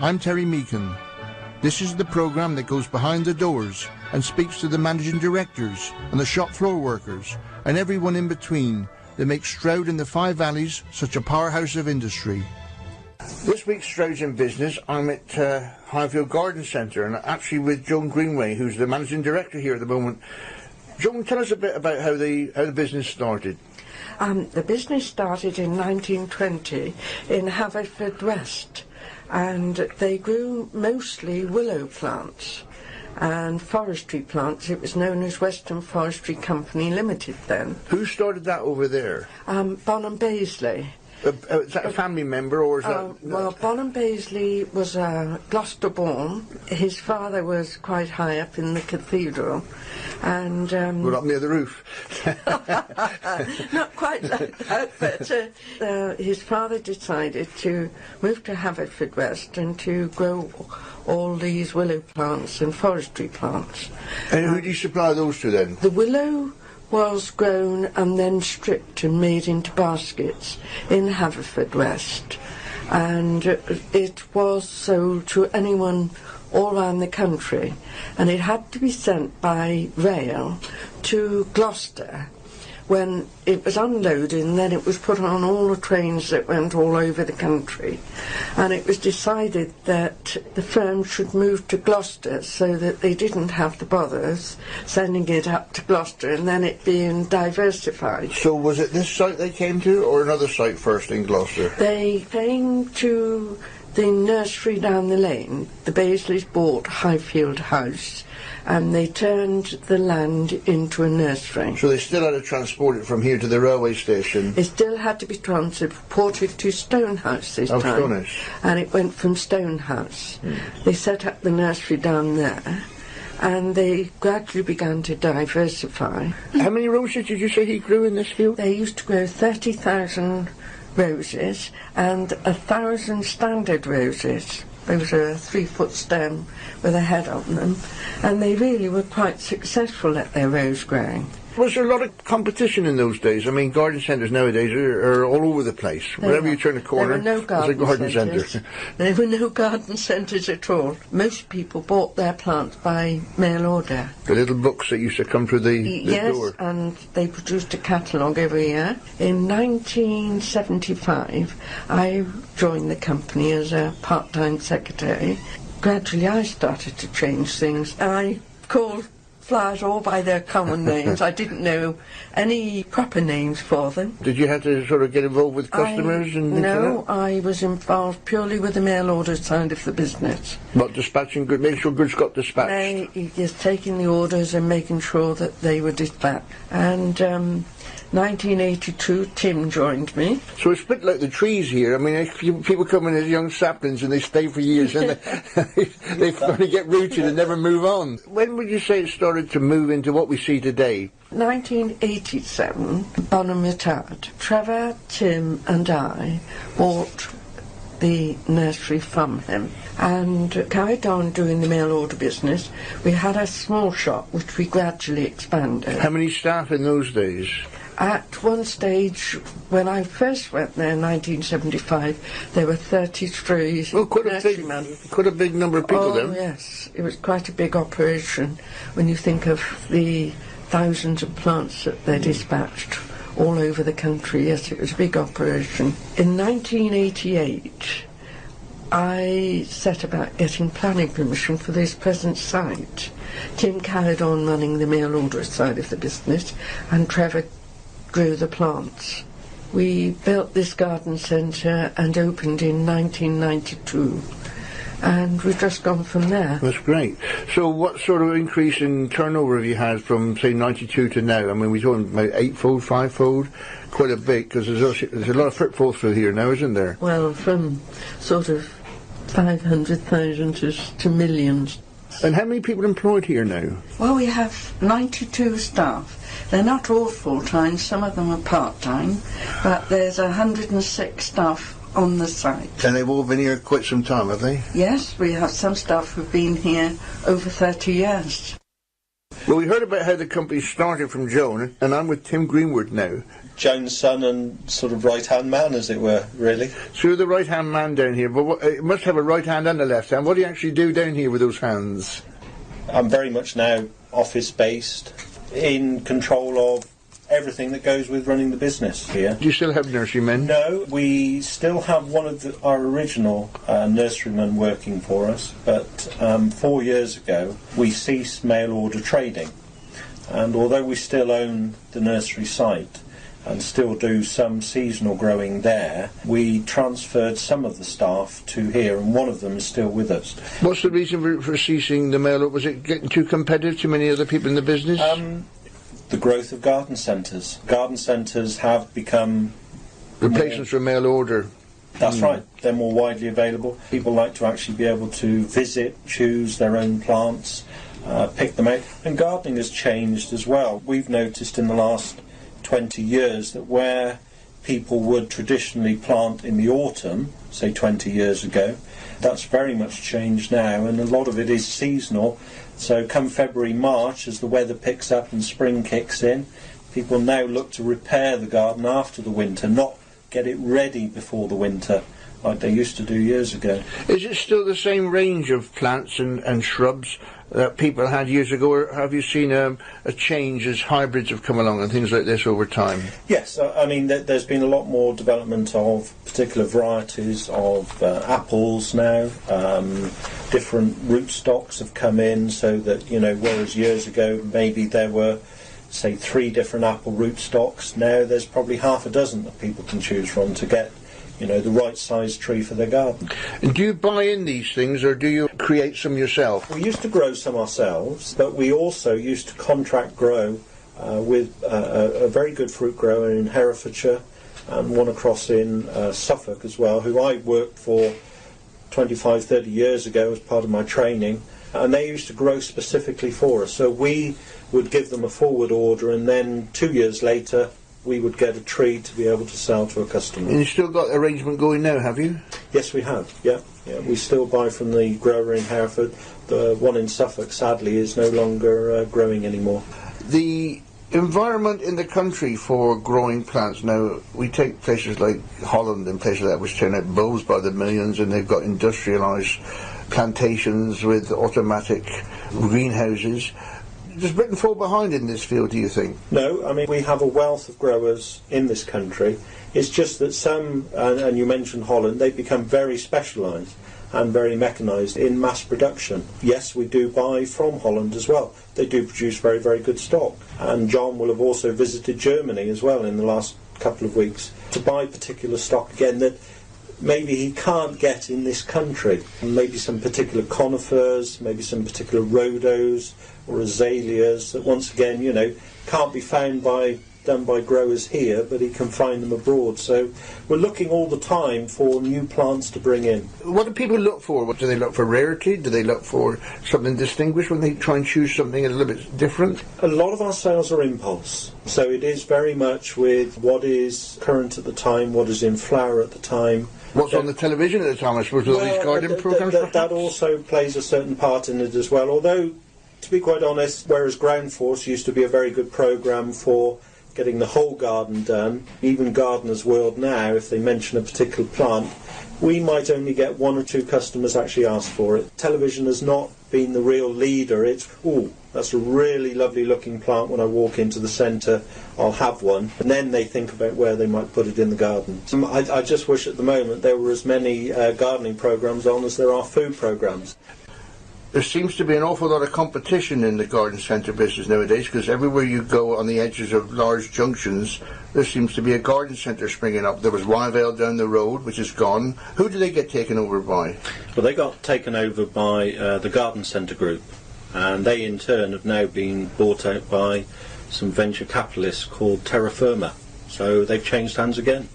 I'm Terry Meakin. This is the programme that goes behind the doors and speaks to the managing directors and the shop floor workers and everyone in between that makes Stroud and the Five Valleys such a powerhouse of industry. This week's Stroud's in Business, I'm at Highfield Garden Centre and actually with Joan Greenway, who's the managing director here at the moment. Joan, tell us a bit about how the business started. The business started in 1920 in Haverfordwest, and they grew mostly willow plants and forestry plants. It was known as Western Forestry Company Limited then. Who started that over there? Bonham Baisley. Is that a family member or is that... Well, Bonham Baisley was Gloucester born. His father was quite high up in the cathedral and... Well, up near the roof. Not quite like that, but his father decided to move to Haverfordwest and to grow all these willow plants and forestry plants. And who do you supply those to then? The willow was grown and then stripped and made into baskets in Haverfordwest, and it was sold to anyone all around the country, and it had to be sent by rail to Gloucester. When it was unloaded, and then it was put on all the trains that went all over the country, and it was decided that the firm should move to Gloucester so that they didn't have the bothers sending it up to Gloucester and then it being diversified. So was it this site they came to or another site first in Gloucester? They came to the nursery down the lane. The Baisleys bought Highfield House and they turned the land into a nursery. So they still had to transport it from here to the railway station? It still had to be transported to Stonehouse this time. Stonehouse. And it went from Stonehouse. They set up the nursery down there and they gradually began to diversify. How many roses did you say he grew in this field? They used to grow 30,000 roses and 1,000 standard roses. Those are a 3-foot stem with a head on them, and they really were quite successful at their rose growing. Was there a lot of competition in those days? I mean, garden centres nowadays are all over the place. Wherever you turn a corner, there were no there's a garden centre. There were no garden centres at all. Most people bought their plants by mail order. The little books that used to come through the door. Yes, and they produced a catalogue every year. In 1975, I joined the company as a part-time secretary. Gradually, I started to change things. I called flowers all by their common names. I didn't know any proper names for them. Did you have to sort of get involved with customers and things No, like that? I was involved purely with the mail order side of the business. Not dispatching goods, making sure goods got dispatched? Just taking the orders and making sure that they were dispatched. And 1982, Tim joined me. So it's a bit like the trees here. I mean, people come in as young saplings and they stay for years and they finally get rooted and never move on. When would you say it started to move into what we see today? 1987, Bonham retired. Trevor, Tim and I bought the nursery from him and carried on doing the mail order business. We had a small shop which we gradually expanded. How many staff in those days? At one stage, when I first went there in 1975, there were 33 nurserymen. Quite a big number of people then. Oh yes, it was quite a big operation when you think of the thousands of plants that they dispatched all over the country. Yes, it was a big operation. In 1988, I set about getting planning permission for this present site. Tim carried on running the mail order side of the business, and Trevor grew the plants. We built this garden centre and opened in 1992, and we've just gone from there. That's great. So what sort of increase in turnover have you had from, say, 92 to now? I mean, we're talking about 8-fold, 5-fold? Quite a bit, because there's a lot of footfall through here now, isn't there? Well, from sort of 500,000 to millions. And how many people employed here now? Well, we have 92 staff. They're not all full-time, some of them are part-time, but there's 106 staff on the site. And they've all been here quite some time, have they? Yes, we have some staff who've been here over 30 years. Well, we heard about how the company started from Joan, and I'm with Tim Greenwood now. Joan's son and sort of right-hand man, as it were, really. So you're the right-hand man down here, but it must have a right hand and a left hand. What do you actually do down here with those hands? I'm very much now office-based, in control of everything that goes with running the business here. Do you still have nurserymen? No, we still have one of our original nurserymen working for us, but 4 years ago we ceased mail order trading. And although we still own the nursery site and still do some seasonal growing there, we transferred some of the staff to here, and one of them is still with us. What's the reason for ceasing the mail? Was it getting too competitive, too many other people in the business? The growth of garden centres. Garden centres have become... Replacements for mail order. That's right. They're more widely available. People like to actually be able to visit, choose their own plants, pick them out. And gardening has changed as well. We've noticed in the last 20 years that where people would traditionally plant in the autumn, say 20 years ago, that's very much changed now, and a lot of it is seasonal. So come February, March, as the weather picks up and spring kicks in, people now look to repair the garden after the winter, not get it ready before the winter like they used to do years ago. Is it still the same range of plants and shrubs that people had years ago, or have you seen a change as hybrids have come along and things like this over time? Yes, I mean there's been a lot more development of particular varieties of apples now. Different rootstocks have come in, so that, you know, whereas years ago maybe there were, say, 3 different apple rootstocks, now there's probably half a dozen that people can choose from to get, you know, the right size tree for their garden. And do you buy in these things, or do you create some yourself? We used to grow some ourselves, but we also used to contract grow with a very good fruit grower in Herefordshire, and one across in Suffolk as well, who I worked for 25-30 years ago as part of my training, and they used to grow specifically for us. So we would give them a forward order, and then 2 years later we would get a tree to be able to sell to a customer. And you've still got arrangement going now, have you? Yes, we have, yeah. We still buy from the grower in Hereford. The one in Suffolk, sadly, is no longer growing anymore. The environment in the country for growing plants now, we take places like Holland and places like that which turn out bulbs by the millions, and they've got industrialised plantations with automatic greenhouses. Does Britain fall behind in this field, do you think? No, I mean, we have a wealth of growers in this country. It's just that some, and you mentioned Holland, they've become very specialised and very mechanised in mass production. Yes, we do buy from Holland as well. They do produce very, very good stock. And John will have also visited Germany as well in the last couple of weeks to buy particular stock again that maybe he can't get in this country. Maybe some particular conifers, maybe some particular rhodos or azaleas that once again, you know, can't be found done by growers here, but he can find them abroad. So we're looking all the time for new plants to bring in. What do people look for? What do they look for? Rarity? Do they look for something distinguished when they try and choose something a little bit different? A lot of our sales are impulse, so it is very much with what is current at the time, what is in flower at the time. What's on the television at the time, I suppose, with all these garden programmes? That also plays a certain part in it as well, although, to be quite honest, whereas Ground Force used to be a very good programme for getting the whole garden done, even Gardener's World now, if they mention a particular plant, we might only get 1 or 2 customers actually ask for it. Television has not been the real leader. It's, oh, that's a really lovely looking plant. When I walk into the centre, I'll have one. And then they think about where they might put it in the garden. I just wish at the moment there were as many gardening programmes on as there are food programmes. There seems to be an awful lot of competition in the garden centre business nowadays, because everywhere you go on the edges of large junctions, there seems to be a garden centre springing up. There was Wyvale down the road, which is gone. Who did they get taken over by? Well, they got taken over by the Garden Centre Group, and they in turn have now been bought out by some venture capitalists called Terra Firma. So they've changed hands again.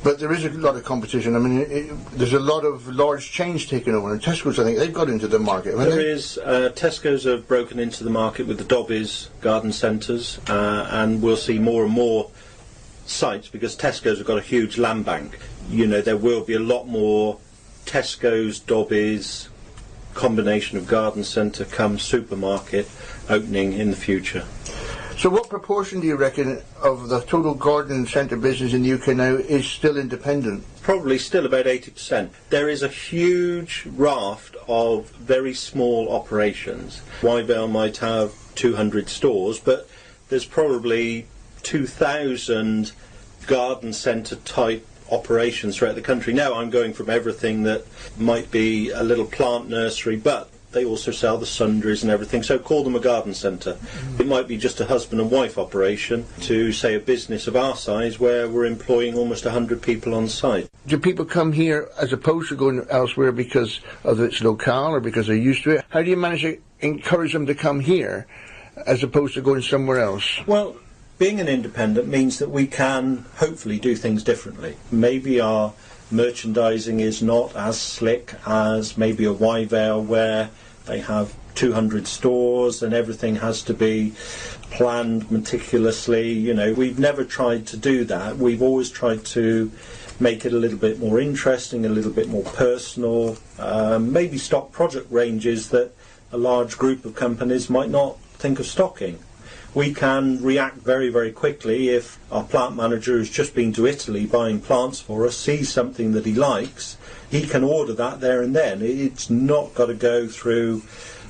But there is a lot of competition. I mean, there's a lot of large chains taken over, and Tesco's, I think, they've got into the market. There is. Tesco's have broken into the market with the Dobbies garden centres, and we'll see more and more sites, because Tesco's have got a huge land bank. You know, there will be a lot more Tesco's, Dobbies, combination of garden centre come supermarket opening in the future. So what proportion do you reckon of the total garden centre business in the UK now is still independent? Probably still about 80%. There is a huge raft of very small operations. Wyvale might have 200 stores, but there's probably 2,000 garden centre type operations throughout the country. Now I'm going from everything that might be a little plant nursery, but they also sell the sundries and everything, so call them a garden centre. It might be just a husband and wife operation to, say, a business of our size where we're employing almost 100 people on site. Do people come here as opposed to going elsewhere because of its locale or because they're used to it? How do you manage to encourage them to come here as opposed to going somewhere else? Well, being an independent means that we can hopefully do things differently. Maybe our merchandising is not as slick as maybe a Wyvale where they have 200 stores and everything has to be planned meticulously. You know, we've never tried to do that. We've always tried to make it a little bit more interesting, a little bit more personal, maybe stock product ranges that a large group of companies might not think of stocking. We can react very, very quickly if our plant manager who's just been to Italy buying plants for us sees something that he likes. He can order that there and then. It's not got to go through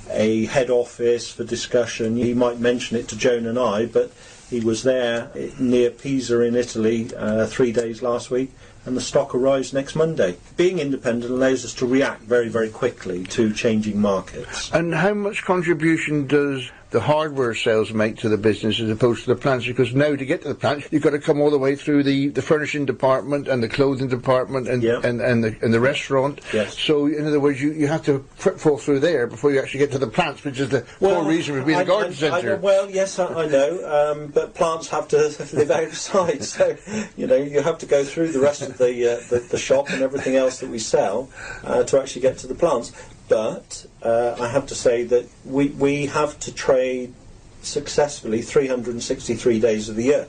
a head office for discussion. He might mention it to Joan and I, but he was there near Pisa in Italy 3 days last week, and the stock arrives next Monday. Being independent allows us to react very, very quickly to changing markets. And how much contribution does the hardware sales make to the business as opposed to the plants? Because now to get to the plant, you've got to come all the way through the furnishing department and the clothing department and the restaurant. Yes. So in other words, you have to fall through there before you actually get to the plants, which is the core reason for being a garden centre. Well, yes, I know, but plants have to live outside, so you know you have to go through the rest of the shop and everything else that we sell to actually get to the plants. But I have to say that we have to trade successfully 363 days of the year.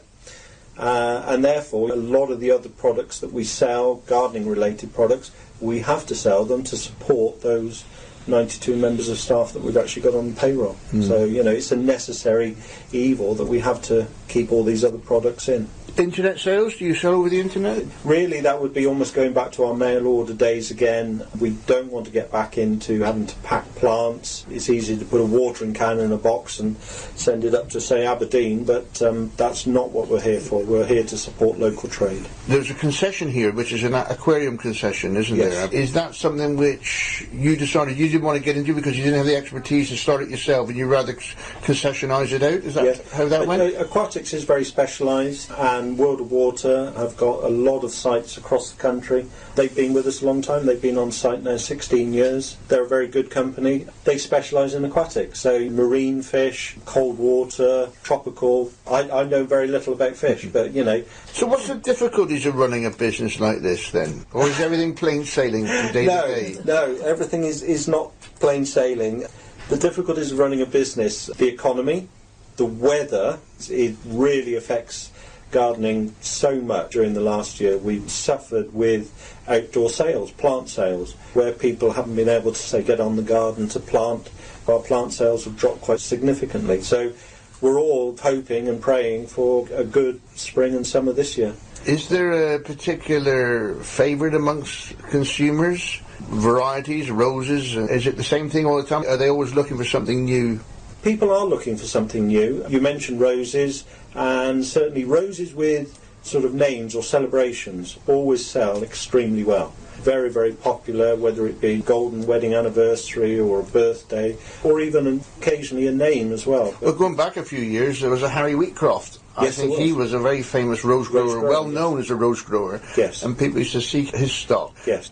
And therefore, a lot of the other products that we sell, gardening-related products, we have to sell them to support those 92 members of staff that we've actually got on the payroll. So, you know, it's a necessary evil that we have to keep all these other products in. Internet sales? Do you sell over the internet? Really, that would be almost going back to our mail order days again. We don't want to get back into having to pack plants. It's easy to put a watering can in a box and send it up to, say, Aberdeen, but that's not what we're here for. We're here to support local trade. There's a concession here, which is an aquarium concession, isn't there? Is that something which you decided you didn't want to get into because you didn't have the expertise to start it yourself and you'd rather concessionise it out? Is that how that went? Aquatics is very specialised, and World of Water have got a lot of sites across the country. They've been with us a long time. They've been on site now 16 years. They're a very good company. They specialise in aquatics, so marine fish, cold water, tropical. I know very little about fish, but you know. So what's the difficulties of running a business like this then? Or is everything plain sailing from day to day? No, everything is not plain sailing. The difficulties of running a business, the economy, the weather, it really affects gardening so much. During the last year we've suffered with outdoor sales, plant sales, where people haven't been able to, say, get on the garden to plant. Our plant sales have dropped quite significantly, so we're all hoping and praying for a good spring and summer this year. Is there a particular favourite amongst consumers? Varieties, roses, is it the same thing all the time? Are they always looking for something new? People are looking for something new. You mentioned roses, and certainly roses with sort of names or celebrations always sell extremely well. Very, very popular, whether it be golden wedding anniversary or a birthday, or even occasionally a name as well. Well, going back a few years, there was a Harry Wheatcroft. Yes, I think he was a very famous rose grower, well known as a rose grower. Yes. And people used to seek his stock. Yes.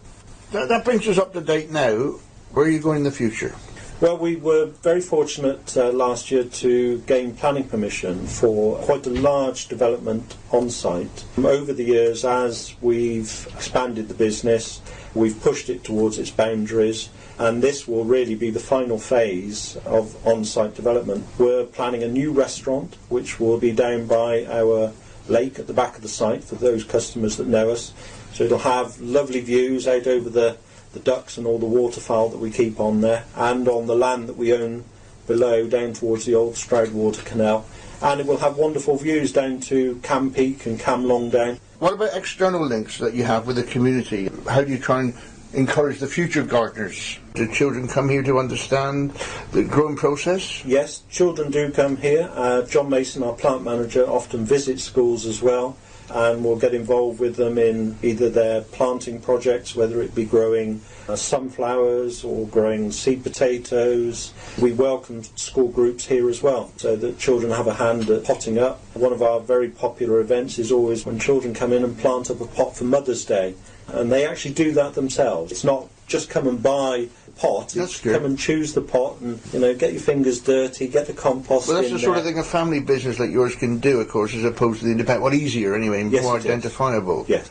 That brings us up to date now. Where are you going in the future? Well, we were very fortunate last year to gain planning permission for quite a large development on site. Over the years, as we've expanded the business, we've pushed it towards its boundaries, and this will really be the final phase of on-site development. We're planning a new restaurant, which will be down by our lake at the back of the site for those customers that know us. So it'll have lovely views out over the the ducks and all the waterfowl that we keep on there, and on the land that we own below down towards the old Stroud Water Canal. And it will have wonderful views down to Cam Peak and Cam Longdown. What about external links that you have with the community? How do you try and encourage the future gardeners? Do children come here to understand the growing process? Yes, children do come here. Jon Mason, our plant manager, often visits schools as well, and will get involved with them in either their planting projects, whether it be growing sunflowers or growing seed potatoes. We welcome school groups here as well, so that children have a hand at potting up. One of our very popular events is always when children come in and plant up a pot for Mother's Day, and they actually do that themselves. It's not just come and buy a pot, it's come and choose the pot and, you know, get your fingers dirty, get the compost in. Well, that's the sort of thing a family business like yours can do, of course, as opposed to the independent. Well, easier anyway, and more identifiable. Yes.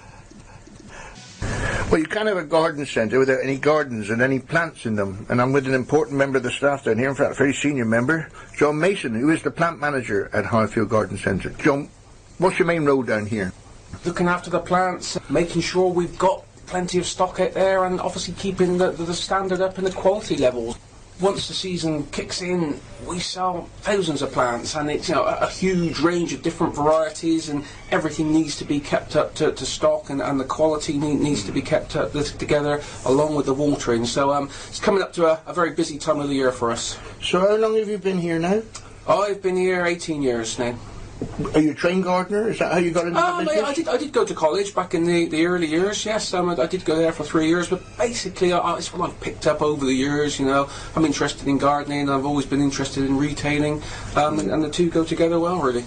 Well, you can't have a garden centre without any gardens and any plants in them. And I'm with an important member of the staff down here, in fact, a very senior member, Jon Mason, who is the plant manager at Highfield Garden Centre. John, what's your main role down here? Looking after the plants, making sure we've got plenty of stock out there, and obviously keeping the standard up and the quality levels. Once the season kicks in, we sell thousands of plants, and it's, you know, a huge range of different varieties, and everything needs to be kept up to stock, and the quality needs to be kept up together along with the watering. So it's coming up to a very busy time of the year for us. So how long have you been here now? I've been here 18 years now. Are you a trained gardener? Is that how you got into the business? I did go to college back in the early years, yes. I did go there for 3 years, but basically it's what I've picked up over the years, you know. I'm interested in gardening, and I've always been interested in retailing, and the two go together well, really.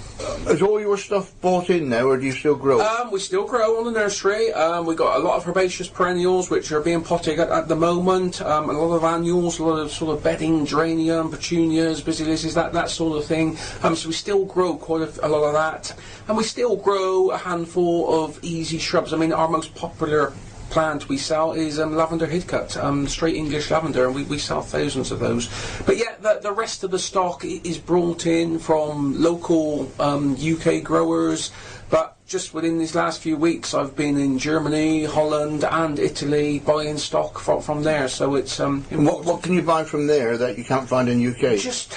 Is all your stuff bought in now, or do you still grow? We still grow on the nursery. We've got a lot of herbaceous perennials, which are being potted at the moment, a lot of annuals, a lot of sort of bedding, geranium, petunias, basilises, that sort of thing. So we still grow quite a lot of that, and we still grow a handful of easy shrubs. I mean, our most popular plant we sell is lavender hidcut, straight English lavender, and we sell thousands of those. But yeah, the rest of the stock is brought in from local UK growers. But just within these last few weeks, I've been in Germany, Holland, and Italy buying stock from there. So it's what can you buy from there that you can't find in UK? Just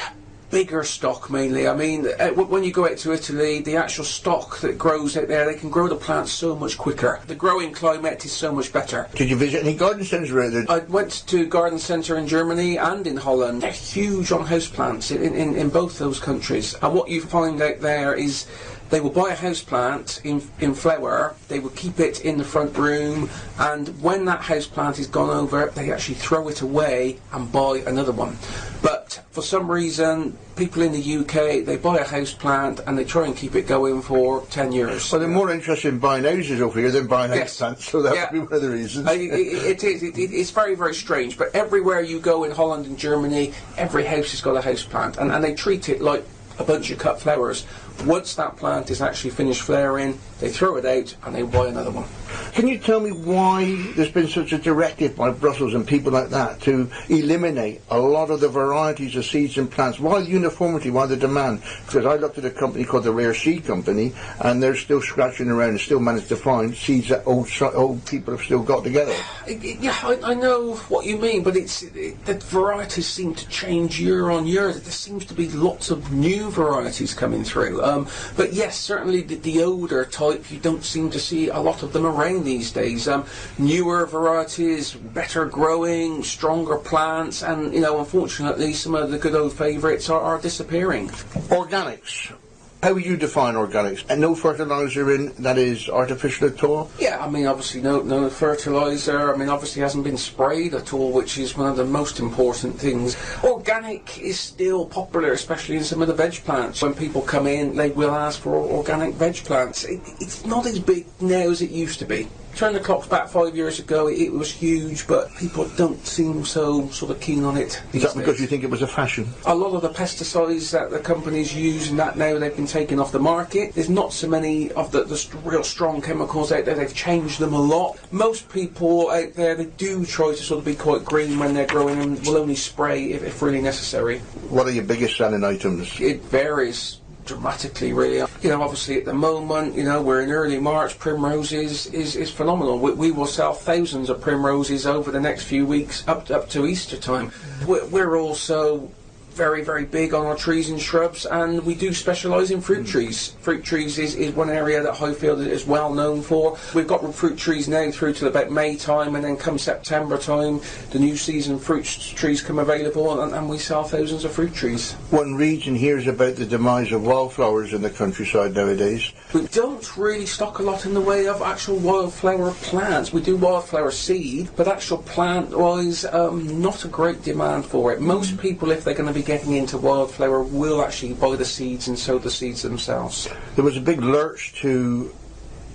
bigger stock mainly. I mean, when you go out to Italy, the actual stock that grows out there, they can grow the plants so much quicker. The growing climate is so much better. Did you visit any garden centres around there? I went to garden centre in Germany and in Holland. They're huge on houseplants in both those countries. And what you find out there is they will buy a houseplant in flower, they will keep it in the front room, and when that houseplant is gone over, they actually throw it away and buy another one. But for some reason, people in the UK, they buy a houseplant and they try and keep it going for 10 years. Well, they're more interested in buying houses over here than buying houseplants, so that would be one of the reasons. It's very, very strange, but everywhere you go in Holland and Germany, every house has got a houseplant, and they treat it like a bunch of cut flowers. Once that plant is actually finished flowering, they throw it out and they buy another one. Can you tell me why there's been such a directive by Brussels and people like that to eliminate a lot of the varieties of seeds and plants? Why the uniformity? Why the demand? Because I looked at a company called the Rare Seed Company, and they're still scratching around and still managed to find seeds that old people have still got together. Yeah, I know what you mean, but the varieties seem to change year on year. There seems to be lots of new varieties coming through. But yes, certainly the older type, you don't seem to see a lot of them around these days. Newer varieties, better growing, stronger plants, and, you know, unfortunately some of the good old favourites are disappearing. Organics. How would you define organics? And no fertiliser in that is artificial at all? Yeah, I mean, obviously no fertiliser. I mean, obviously hasn't been sprayed at all, which is one of the most important things. Organic is still popular, especially in some of the veg plants. When people come in, they will ask for organic veg plants. It's not as big now as it used to be. Turn the clocks back 5 years ago, it was huge, but people don't seem so sort of keen on it. Is that because you think it was a fashion? A lot of the pesticides that the companies use and that now, they've been taken off the market. There's not so many of the real strong chemicals out there. They've changed them a lot. Most people out there, they do try to sort of be quite green when they're growing and will only spray if really necessary. What are your biggest selling items? It varies dramatically, really. Obviously at the moment, we're in early March. Primroses is phenomenal. We will sell thousands of primroses over the next few weeks up to Easter time. We're also very, very big on our trees and shrubs, and we do specialise in fruit trees. Fruit trees is one area that Highfield is well known for. We've got fruit trees now through to about May time, and then come September time, the new season fruit trees come available, and we sell thousands of fruit trees. One reads and hears about the demise of wildflowers in the countryside nowadays. We don't really stock a lot in the way of actual wildflower plants. We do wildflower seed, but actual plant-wise, not a great demand for it. Most people, if they're going to be getting into wildflower, will actually buy the seeds and sow the seeds themselves. There was a big lurch to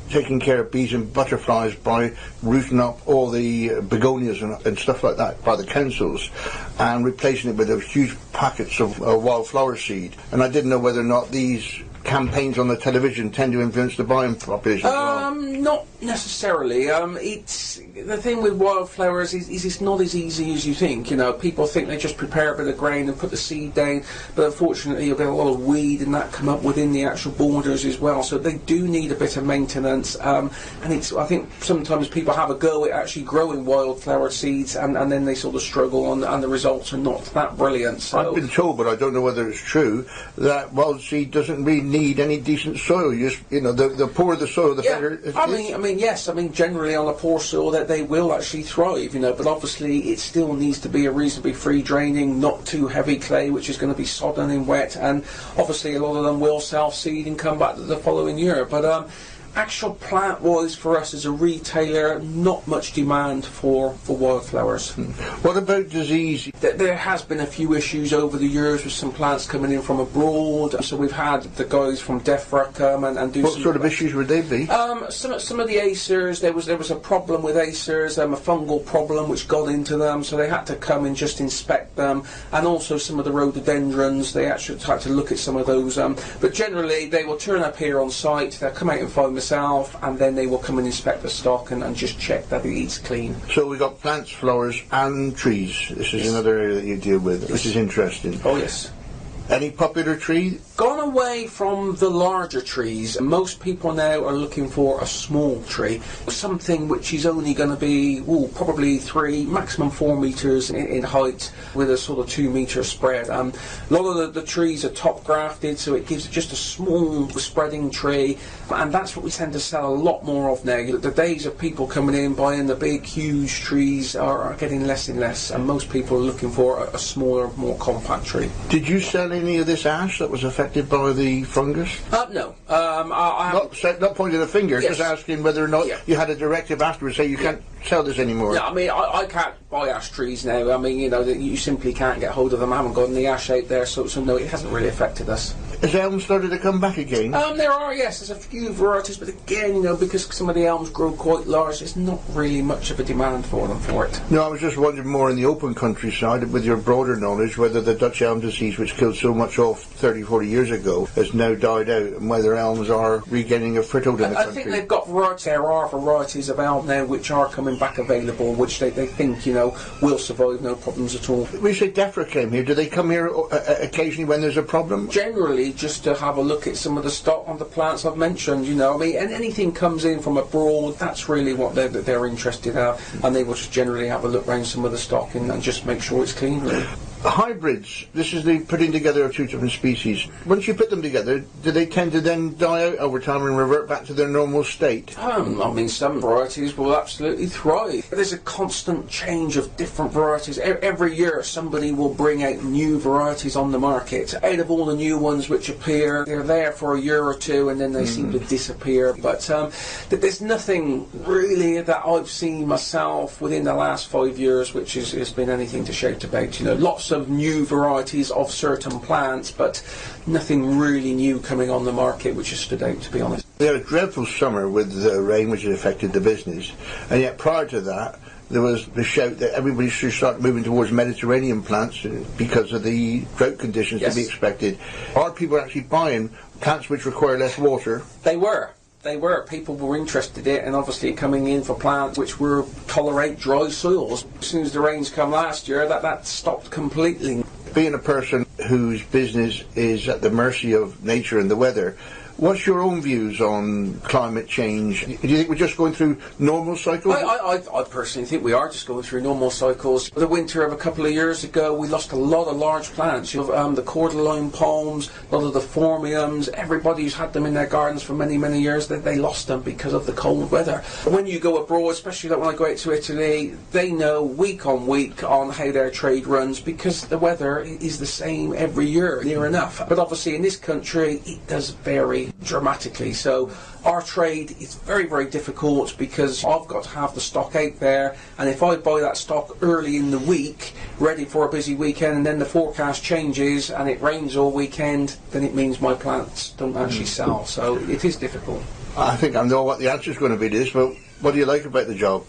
taking care of bees and butterflies by rooting up all the begonias and stuff like that by the councils and replacing it with those huge packets of wildflower seed. And I didn't know whether or not these campaigns on the television tend to influence the buying population as well. Not necessarily. It's the thing with wildflowers is it's not as easy as you think. People think they just prepare a bit of grain and put the seed down, but unfortunately you'll get a lot of weed and that come up within the actual borders as well. So they do need a bit of maintenance. And I think sometimes people have a go at actually growing wildflower seeds, and then they sort of struggle, and the results are not that brilliant. So I've been told, but I don't know whether it's true, that wild seed doesn't really need any decent soil. The poorer the soil, the better. Yes. Generally on a poor soil that they will actually thrive. But obviously it still needs to be a reasonably free draining, not too heavy clay, which is going to be sodden and wet. And obviously a lot of them will self-seed and come back the following year. But actual plant-wise, for us as a retailer, not much demand for wildflowers. What about disease? There has been a few issues over the years with some plants coming in from abroad. So we've had the guys from DEFRA come and do. What sort of issues would they be? Some of the acers. There was a problem with acers, a fungal problem which got into them. So they had to come and just inspect them, and also some of the rhododendrons. They actually had to look at some of those. But generally, they will turn up here on site. They'll come out and find myself, and then they will come and inspect the stock and just check that it's clean. So we've got plants, flowers and trees. This is another area that you deal with, which is interesting. Oh yes. Any popular tree? Gone away from the larger trees. Most people now are looking for a small tree, something which is only going to be probably 3, maximum 4 metres in height, with a sort of 2 metre spread. A lot of the trees are top grafted, so it gives just a small spreading tree, and that's what we tend to sell a lot more of now. The days of people coming in buying the big huge trees are getting less and less, and most people are looking for a smaller, more compact tree. Did you sell any of this ash that was affected by the fungus? No. Not pointing a finger, yes. Just asking whether or not you had a directive afterwards say you can't sell this anymore. Yeah, I can't buy ash trees now. You simply can't get hold of them. I haven't got any ash out there, so no, it hasn't really affected us. Has elm started to come back again? There are, yes. There's a few varieties, but again, because some of the elms grow quite large, there's not really much of a demand for it. No, I was just wondering more in the open countryside, with your broader knowledge, whether the Dutch elm disease, which killed so much off 30, 40 years ago, has now died out, and whether elms are regaining a foothold in the country. I think they've got varieties. There are varieties of elm now which are coming back available, which they think, will survive, no problems at all. When you say DEFRA came here, do they come here occasionally when there's a problem? Generally, just to have a look at some of the stock on the plants I've mentioned, and anything comes in from abroad, that's really what they're interested in, and they will just generally have a look around some of the stock and just make sure it's clean, really. Hybrids, this is the putting together of 2 different species. Once you put them together, do they tend to then die out over time and revert back to their normal state? Some varieties will absolutely thrive. There's a constant change of different varieties. Every year somebody will bring out new varieties on the market. Out of all the new ones which appear, they're there for a year or two and then they seem to disappear. But there's nothing really that I've seen myself within the last 5 years which has been anything to shout about. Lots of new varieties of certain plants, but nothing really new coming on the market which has stood out, to be honest. We had a dreadful summer with the rain which affected the business, and yet prior to that there was the shout that everybody should start moving towards Mediterranean plants because of the drought conditions to be expected. Are people actually buying plants which require less water? They were. People were interested in it, and obviously coming in for plants which will tolerate dry soils. As soon as the rains come last year, that stopped completely. Being a person whose business is at the mercy of nature and the weather. What's your own views on climate change? Do you think we're just going through normal cycles? I personally think we are just going through normal cycles. The winter of a couple of years ago, we lost a lot of large plants. You have the cordyline palms, a lot of the phormiums. Everybody who's had them in their gardens for many, many years, they lost them because of the cold weather. When you go abroad, especially like when I go out to Italy, they know week on week on how their trade runs because the weather is the same every year, near enough. But obviously in this country, it does vary dramatically. So our trade is very, very difficult because I've got to have the stock out there, and if I buy that stock early in the week, ready for a busy weekend, and then the forecast changes and it rains all weekend, then it means my plants don't actually sell. So it is difficult. I think I know what the answer is going to be to this, but what do you like about the job?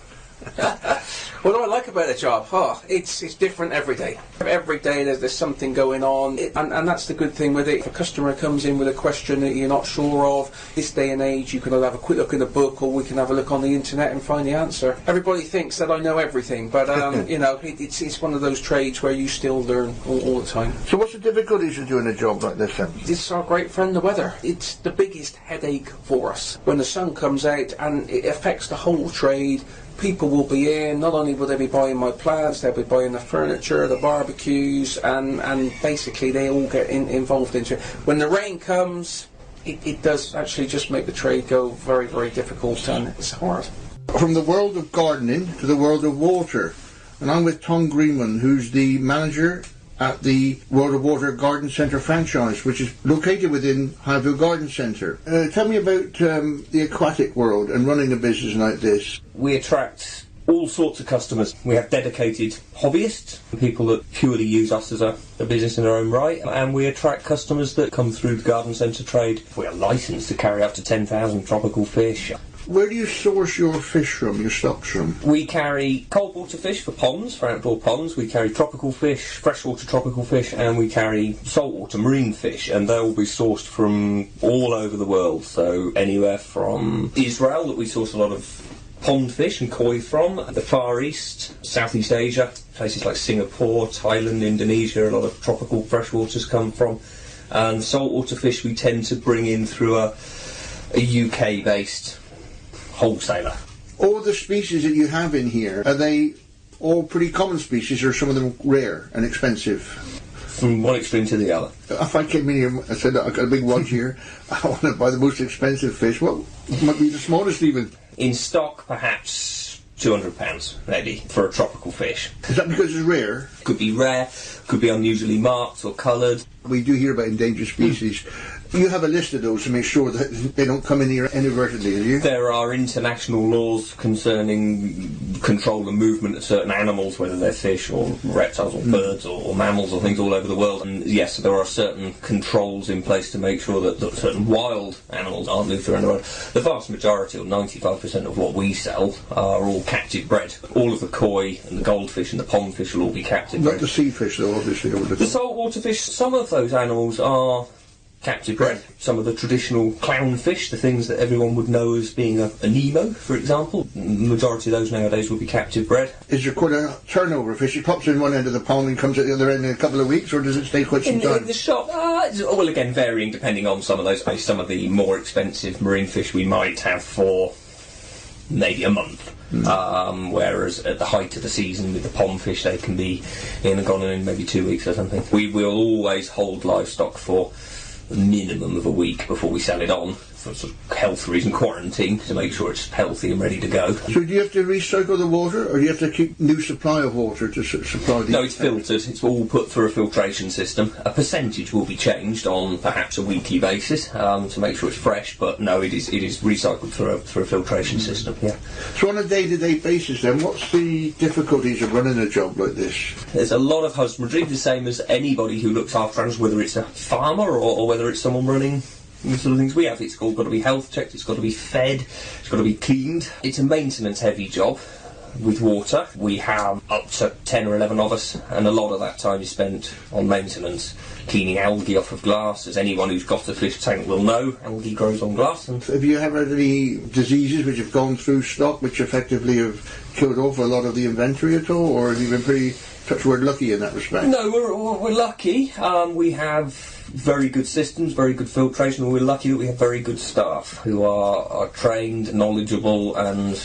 What do I like about the job? It's different every day. Every day there's something going on, and that's the good thing with it. If a customer comes in with a question that you're not sure of, this day and age you can have a quick look in the book, or we can have a look on the internet and find the answer. Everybody thinks that I know everything, but you know, it's one of those trades where you still learn all the time. So what's the difficulties of doing a job like this then? It's our great friend, the weather. It's the biggest headache for us. When the sun comes out and it affects the whole trade, people will be in, not only will they be buying my plants, they'll be buying the furniture, the barbecues, and basically they all get involved into it. When the rain comes, it does actually just make the trade go very, very difficult, and it's hard. From the world of gardening to the world of water, and I'm with Joan Greenway, who's the manager at the World of Water Garden Centre franchise, which is located within Highfield Garden Centre. Tell me about the aquatic world and running a business like this. We attract all sorts of customers. We have dedicated hobbyists, people that purely use us as a business in their own right, and we attract customers that come through the garden centre trade. We are licensed to carry up to 10,000 tropical fish. Where do you source your fish from, your stocks from? We carry cold water fish for ponds, for outdoor ponds. We carry tropical fish, freshwater tropical fish, and we carry saltwater marine fish, and they will be sourced from all over the world. So anywhere from Israel, that we source a lot of pond fish and koi from, the Far East, Southeast Asia, places like Singapore, Thailand, Indonesia, a lot of tropical freshwaters come from. And saltwater fish we tend to bring in through a UK-based wholesaler. All the species that you have in here, are they all pretty common species, or are some of them rare and expensive? From one extreme to the other. If I came in here and said, I've got a big watch here, I want to buy the most expensive fish, what might be the smallest even? In stock, perhaps £200 maybe for a tropical fish. Is that because it's rare? Could be rare, could be unusually marked or coloured. We do hear about endangered species. You have a list of those to make sure that they don't come in here inadvertently, do you? There are international laws concerning control and movement of certain animals, whether they're fish or reptiles or birds or mammals or things all over the world. And yes, there are certain controls in place to make sure that certain wild animals aren't moved around the world. The vast majority, or 95% of what we sell, are all captive bred. All of the koi and the goldfish and the pond fish will all be captive bred. Not the sea fish, though, obviously. The saltwater fish, some of those animals are captive bred. Some of the traditional clownfish, the things that everyone would know as being a Nemo, for example, the majority of those nowadays would be captive bred. Is there quite a turnover of fish? It pops in one end of the pond and comes at the other end in a couple of weeks, or does it stay quite some time? In the shop, well, again, varying depending on some of those. Some of the more expensive marine fish we might have for maybe a month. Whereas at the height of the season with the pond fish, they can be in and gone in maybe 2 weeks or something. We will always hold livestock for a minimum of a week before we sell it on, for sort of health reason, quarantine, to make sure it's healthy and ready to go. So do you have to recycle the water, or do you have to keep new supply of water to supply the... No, it's filtered. It's all put through a filtration system. A percentage will be changed on perhaps a weekly basis to make sure it's fresh, but no, it is recycled through a filtration system, yeah. So on a day-to-day basis then, what's the difficulties of running a job like this? There's a lot of husbandry, the same as anybody who looks after animals, whether it's a farmer or whether it's someone running the sort of things we have. It's all got to be health checked, it's got to be fed, it's got to be cleaned. It's a maintenance heavy job with water. We have up to 10 or 11 of us, and a lot of that time is spent on maintenance, cleaning algae off of glass. As anyone who's got a fish tank will know, algae grows on glass. And have you ever had any diseases which have gone through stock which effectively have killed off a lot of the inventory at all, or have you been pretty touch word lucky in that respect? No, we're lucky. We have very good systems, very good filtration. We're lucky that we have very good staff who are trained, knowledgeable, and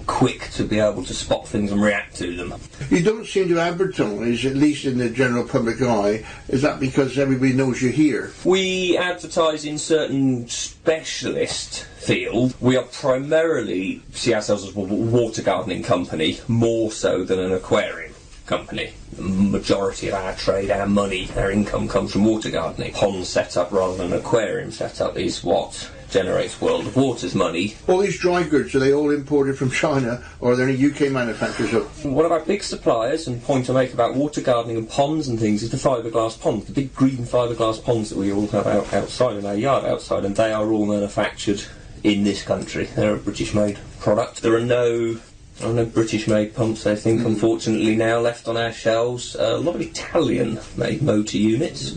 quick to be able to spot things and react to them. You don't seem to advertise, at least in the general public eye. Is that because everybody knows you're here? We advertise in certain specialist field. We are primarily see ourselves as a water gardening company, more so than an aquarium company. The majority of our trade, our money, our income comes from water gardening. Pond setup rather than aquarium setup is what generates World of Water's money. All these dry goods, are they all imported from China, or are there any UK manufacturers of? One of our big suppliers, and point I make about water gardening and ponds and things, is the fiberglass ponds, the big green fiberglass ponds that we all have outside in our yard outside, and they are all manufactured in this country. They're a British-made product. There are no British-made pumps, I think, unfortunately, now left on our shelves. A lot of Italian-made motor units.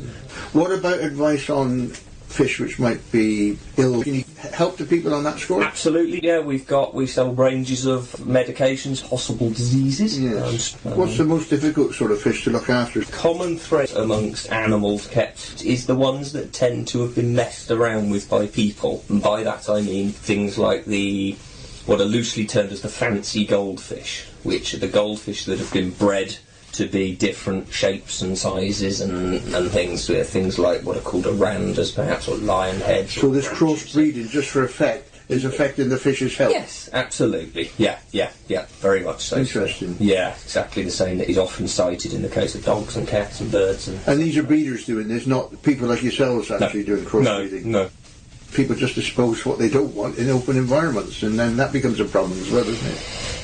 What about advice on fish which might be ill? Can you help the people on that score? Absolutely, yeah. We sell ranges of medications, possible diseases. Yes. What's the most difficult sort of fish to look after? Common thread amongst animals kept is the ones that tend to have been messed around with by people. And by that I mean things like what are loosely termed as the fancy goldfish, which are the goldfish that have been bred to be different shapes and sizes and things. Things like what are called oranders, perhaps, or lion heads. So this cross-breeding, just for effect, is affecting the fish's health? Yes, absolutely. Yeah, very much so. Interesting. Yeah, exactly the same that is often cited in the case of dogs and cats and birds. And these are breeders doing this, not people like yourselves actually doing cross-breeding? No. People just dispose what they don't want in open environments, and then that becomes a problem as well, doesn't it?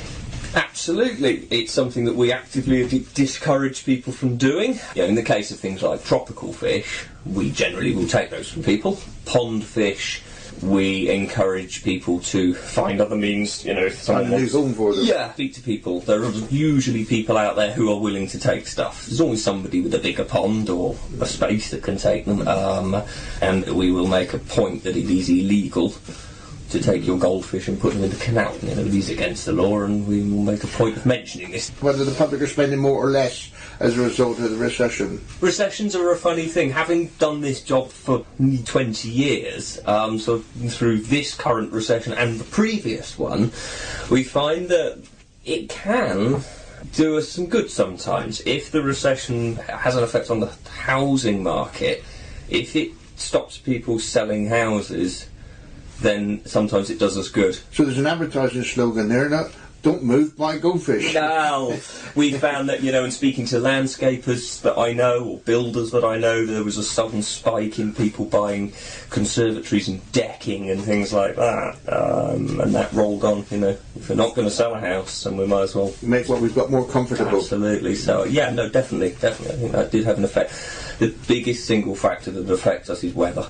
Absolutely. It's something that we actively discourage people from doing. In the case of things like tropical fish, we generally will take those from people. Pond fish, we encourage people to find other means, if someone wants... home for them. Yeah, speak to people. There are usually people out there who are willing to take stuff. There's always somebody with a bigger pond or a space that can take them, and we will make a point that it is illegal to take your goldfish and put them in the canal. It is against the law, and we will make a point of mentioning this. Whether the public are spending more or less as a result of the recession? Recessions are a funny thing. Having done this job for nearly 20 years, so through this current recession and the previous one, we find that it can do us some good sometimes. If the recession has an effect on the housing market, if it stops people selling houses, then sometimes it does us good. So there's an advertising slogan there, don't move, buy goldfish. No, we found that, in speaking to landscapers that I know, or builders that I know, there was a sudden spike in people buying conservatories and decking and things like that, and that rolled on, if we're not going to sell a house, then we might as well make what we've got more comfortable. Absolutely, so yeah, no, definitely, I think that did have an effect. The biggest single factor that affects us is weather.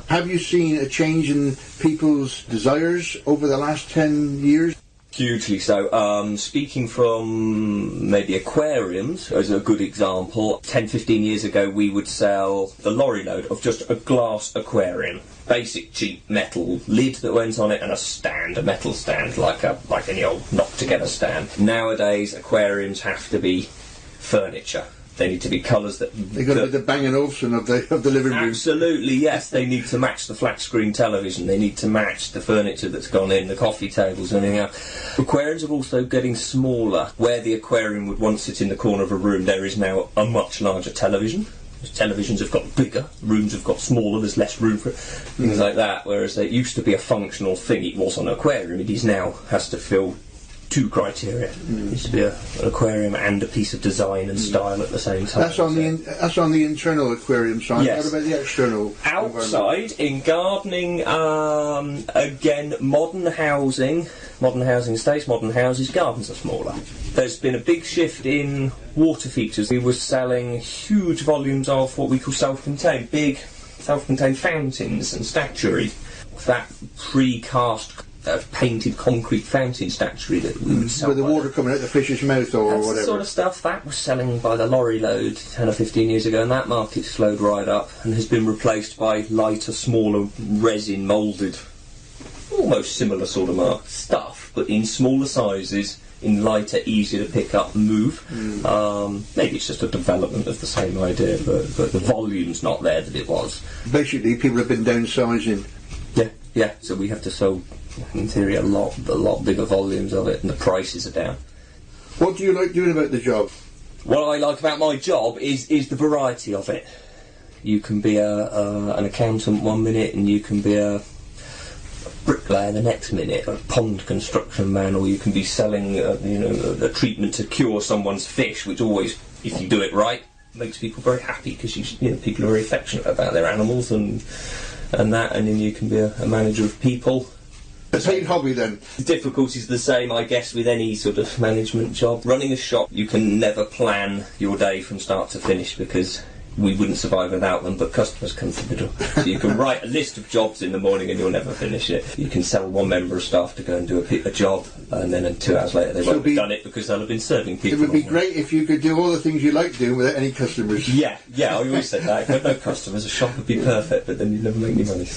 Have you seen a change in people's desires over the last 10 years? Hugely so. Speaking from maybe aquariums as a good example, 10-15 years ago we would sell the lorry load of just a glass aquarium. Basic cheap metal lid that went on it and a metal stand, like any old knock-together stand. Nowadays aquariums have to be furniture. They need to be colours that... They've got to be the Bang & Olufsen of the living room. Absolutely, yes. They need to match the flat-screen television. They need to match the furniture that's gone in, the coffee tables and everything else. Aquariums are also getting smaller. Where the aquarium would once sit in the corner of a room, there is now a much larger television. Televisions have got bigger, rooms have got smaller, there's less room for things like that. Whereas it used to be a functional thing. It was an aquarium. It is now has to fill two criteria. It needs to be an aquarium and a piece of design and style at the same time. That's on the internal aquarium side. Yes. What about the external? Outside, in gardening, again, modern housing estates, modern houses, gardens are smaller. There's been a big shift in water features. We were selling huge volumes of what we call self-contained, big self-contained fountains and statuary. That precast painted concrete fountain statuary that we would sell. With the water coming out the fish's mouth or That's whatever. The sort of stuff that was selling by the lorry load 10 or 15 years ago, and that market slowed right up and has been replaced by lighter, smaller, resin moulded, almost similar sort of stuff, but in smaller sizes, in lighter, easier to pick up and move. Maybe it's just a development of the same idea, but the volume's not there that it was. Basically, people have been downsizing. Yeah, so we have to sell, in theory, a lot bigger volumes of it, and the prices are down. What do you like doing about the job? What I like about my job is the variety of it. You can be an accountant one minute, and you can be a bricklayer the next minute, a pond construction man, or you can be selling a treatment to cure someone's fish, which always, if you do it right, makes people very happy, because people are very affectionate about their animals and that, and then you can be a manager of people. The same hobby then? The difficulties are the same, I guess, with any sort of management job. Running a shop, you can never plan your day from start to finish, because we wouldn't survive without them, but customers come to the door. So you can write a list of jobs in the morning and you'll never finish it. You can sell one member of staff to go and do a job, and then 2 hours later they won't have done it because they'll have been serving people. It would be great if you could do all the things you like doing without any customers. Yeah, I always said that. If there were no customers, a shop would be perfect, but then you'd never make any money.